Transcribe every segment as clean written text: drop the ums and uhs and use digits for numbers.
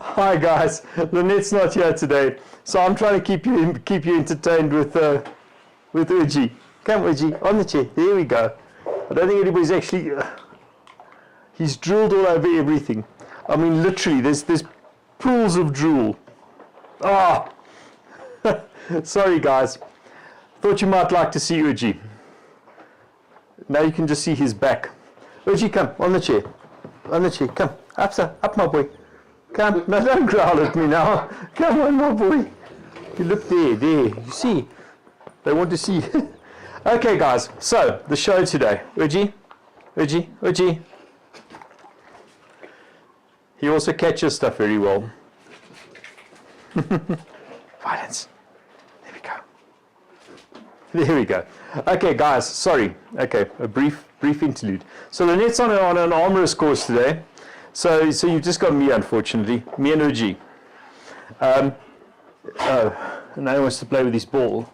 Hi guys, Lynette's not here today, so I'm trying to keep you entertained with Uji. Come Uji, on the chair. There we go. I don't think anybody's actually. He's drooled all over everything. I mean, literally, there's pools of drool. Ah, sorry guys. Thought you might like to see Uji. Now you can just see his back. Uji, come on the chair. On the chair, come. Up, sir. Up, my boy. Come. No, don't growl at me now. Come on, my boy. You look there. You see? They want to see. Okay, guys. So, the show today. Uji. He also catches stuff very well. Violence. There we go. Okay, guys. Sorry. Okay, a brief interlude. So, Lynette's on an armorer's course today. So you've just got me, unfortunately. Me and Uji. Oh, now he wants to play with his ball.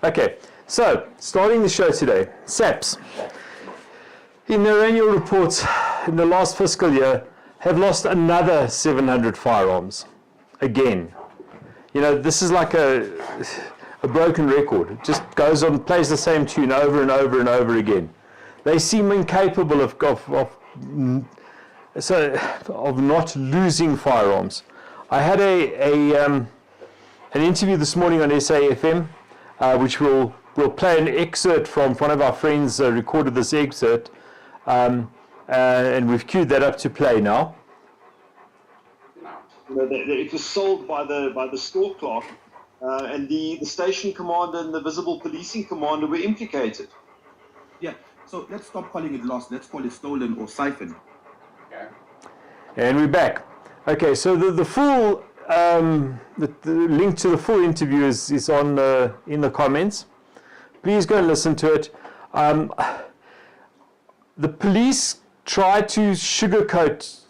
Okay, so starting the show today. SAPS, in their annual reports in the last fiscal year, have lost another 700 firearms. Again. You know, this is like a broken record. It just goes on, plays the same tune over and over and over again. They seem incapable of not losing firearms. I had an interview this morning on SAFM, which we'll play an excerpt from. One of our friends recorded this excerpt, and we've queued that up to play now. It was sold by the store clerk, and the station commander and the visible policing commander were implicated. Yeah, so let's stop calling it lost. Let's call it stolen or siphoned. And we're back. Okay, so the full the link to the full interview is on in the comments. Please go and listen to it. The police try to sugarcoat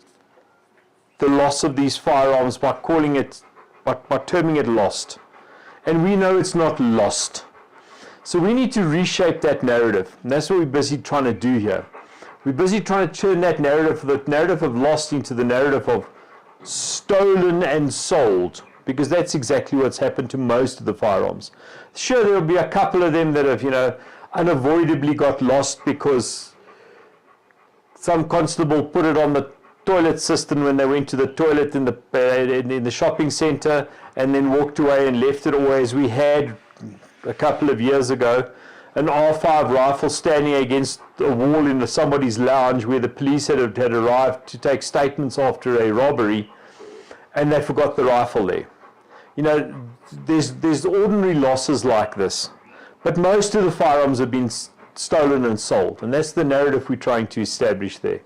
the loss of these firearms by calling it, by terming it lost, and we know it's not lost. So we need to reshape that narrative, and that's what we're busy trying to do here. We're busy trying to turn that narrative, the narrative of lost, into the narrative of stolen and sold, because that's exactly what's happened to most of the firearms. Sure, there will be a couple of them that have, unavoidably got lost because some constable put it on the toilet cistern when they went to the toilet in the shopping center and then walked away and left it, or as we had a couple of years ago, an R5 rifle standing against a wall in somebody's lounge where the police had arrived to take statements after a robbery, and they forgot the rifle there. You know, there's ordinary losses like this, but most of the firearms have been stolen and sold, and that's the narrative we're trying to establish there.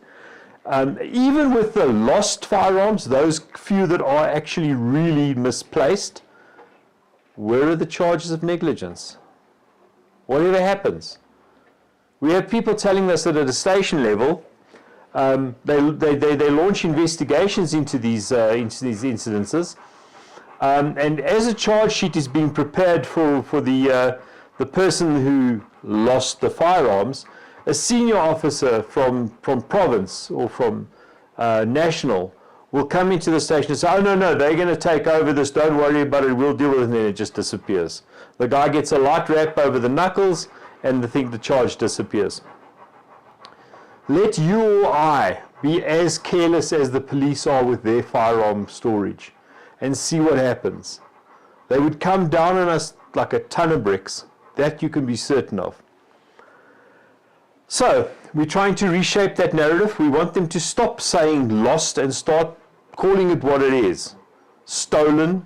Even with the lost firearms, those few that are actually really misplaced, where are the charges of negligence? Whatever happens. We have people telling us that at a station level, they launch investigations into these incidences, and as a charge sheet is being prepared for the person who lost the firearms, a senior officer from province or from national will come into the station and say, oh, no, they're going to take over this, don't worry about it, we'll deal with it, and then it just disappears. The guy gets a light rap over the knuckles, and the charge disappears. Let you or I be as careless as the police are with their firearm storage, and see what happens. They would come down on us like a ton of bricks. That you can be certain of. So, we're trying to reshape that narrative. We want them to stop saying lost and start calling it what it is. Stolen,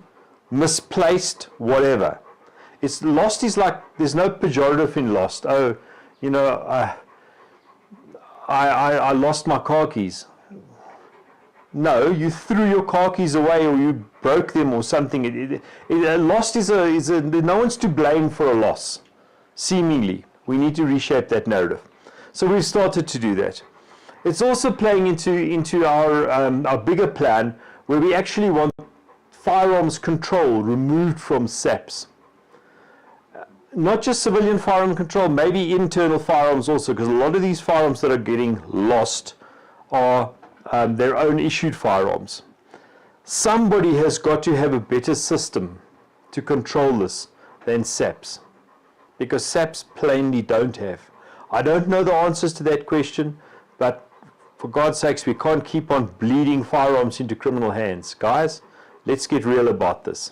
misplaced, whatever. It's lost is like, there's no pejorative in lost. Oh, I lost my car keys. No, you threw your car keys away, or you broke them or something. Lost is no one's to blame for a loss, seemingly. We need to reshape that narrative. So we've started to do that. It's also playing into our bigger plan, where we actually want firearms control removed from SAPS. Not just civilian firearm control, maybe internal firearms also, because a lot of these firearms that are getting lost are their own issued firearms. Somebody has got to have a better system to control this than SAPS, because SAPS plainly don't have. I don't know the answers to that question, but for God's sakes, we can't keep on bleeding firearms into criminal hands. Guys, let's get real about this.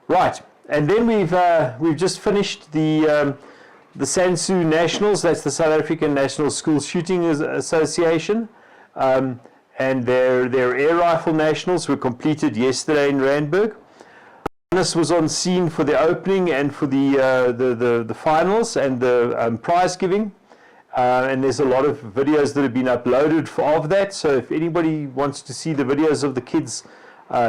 Right, and then we've just finished the SANSSU Nationals, that's the South African National School Shooting Association, and their air rifle nationals were completed yesterday in Randburg. Hannes was on scene for the opening and for the finals and the prize giving, and there's a lot of videos that have been uploaded of that, so if anybody wants to see the videos of the kids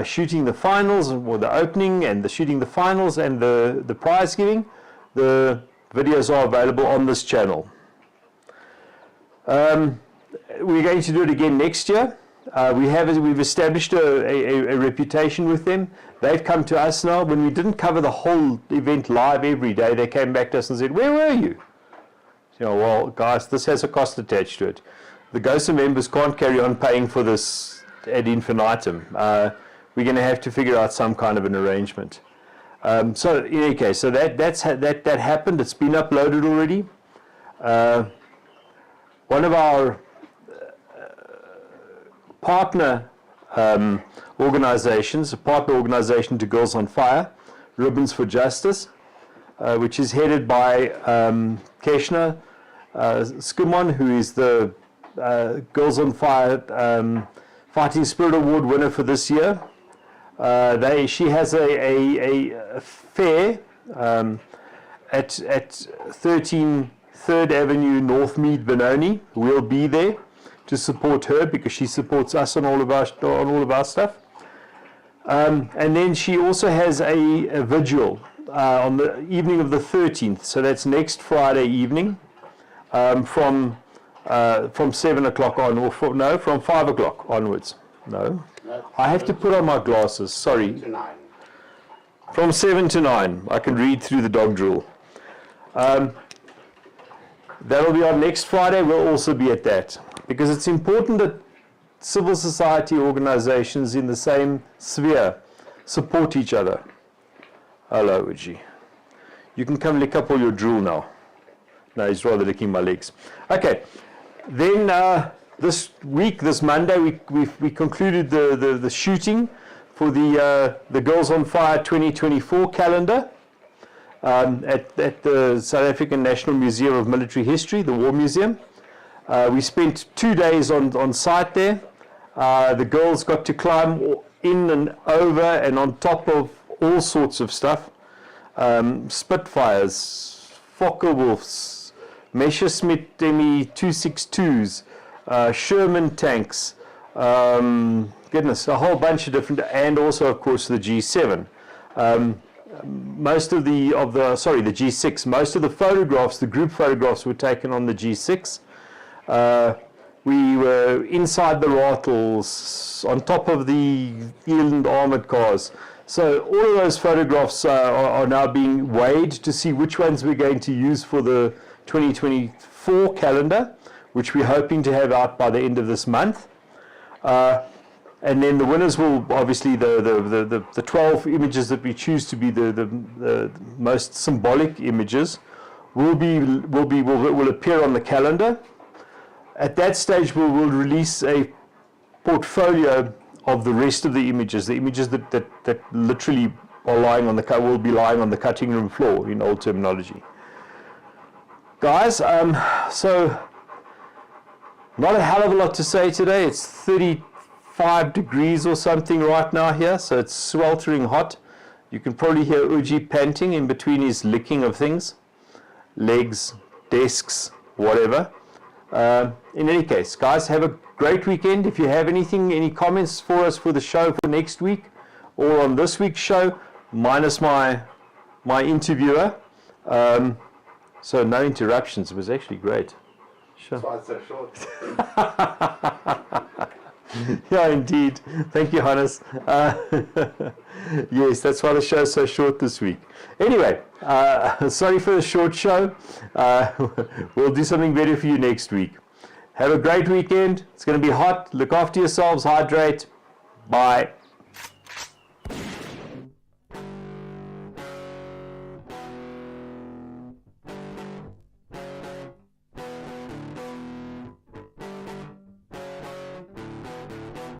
shooting the finals or the opening and the shooting the finals and the prize giving, the videos are available on this channel. We're going to do it again next year. We've established a reputation with them. They've come to us now. When we didn't cover the whole event live every day, they came back to us and said, "Where were you?" You know, well, guys, this has a cost attached to it. The GOSA members can't carry on paying for this ad infinitum. We're going to have to figure out some kind of an arrangement. So in any case, so that happened. It's been uploaded already. One of our partner organizations, a partner organization to Girls on Fire, Ribbons for Justice, which is headed by Keshna Skimon, who is the Girls on Fire Fighting Spirit Award winner for this year. She has a fair at 13 3rd Avenue Northmead, Benoni. We'll be there to support her because she supports us on all of our stuff. And then she also has a vigil on the evening of the 13th, so that's next Friday evening, from 7 o'clock on, or from 5 o'clock onwards. No, I have to put on my glasses, sorry. From 7 to 9, I can read through the dog drool. That'll be on next Friday. We'll also be at that, because it's important that civil society organizations in the same sphere support each other. Hello, Uji. You can come lick up all your drool now. No, he's rather licking my legs. Okay, then this week, this Monday, we concluded the shooting for the Girls on Fire 2024 calendar at the South African National Museum of Military History, the War Museum. We spent 2 days on site there. The girls got to climb in and over and on top of all sorts of stuff. Spitfires, Fokker-Wulfs, Messerschmitt ME-262s, Sherman tanks, goodness, a whole bunch of different, and also of course the G7. Most of the G6, most of the photographs, the group photographs were taken on the G6. We were inside the rattles, on top of the Eland armored cars. So all of those photographs are now being weighed to see which ones we're going to use for the 2024 calendar, which we're hoping to have out by the end of this month. And then the winners will, obviously, the 12 images that we choose to be the most symbolic images will appear on the calendar. At that stage, we'll release a portfolio of the rest of the images that literally are will be lying on the cutting room floor in old terminology. Guys, so not a hell of a lot to say today. It's 35 degrees or something right now here, so it's sweltering hot. You can probably hear Uji panting in between his licking of things, legs, desks, whatever. In any case, guys, have a great weekend. If you have any comments for us for the show for next week or on this week's show, minus my interviewer. So no interruptions. It was actually great. Sure. That's why it's so short. Yeah, indeed. Thank you, Hannes. Yes, that's why the show's so short this week. Anyway, sorry for the short show. We'll do something better for you next week. Have a great weekend. It's going to be hot. Look after yourselves. Hydrate. Bye.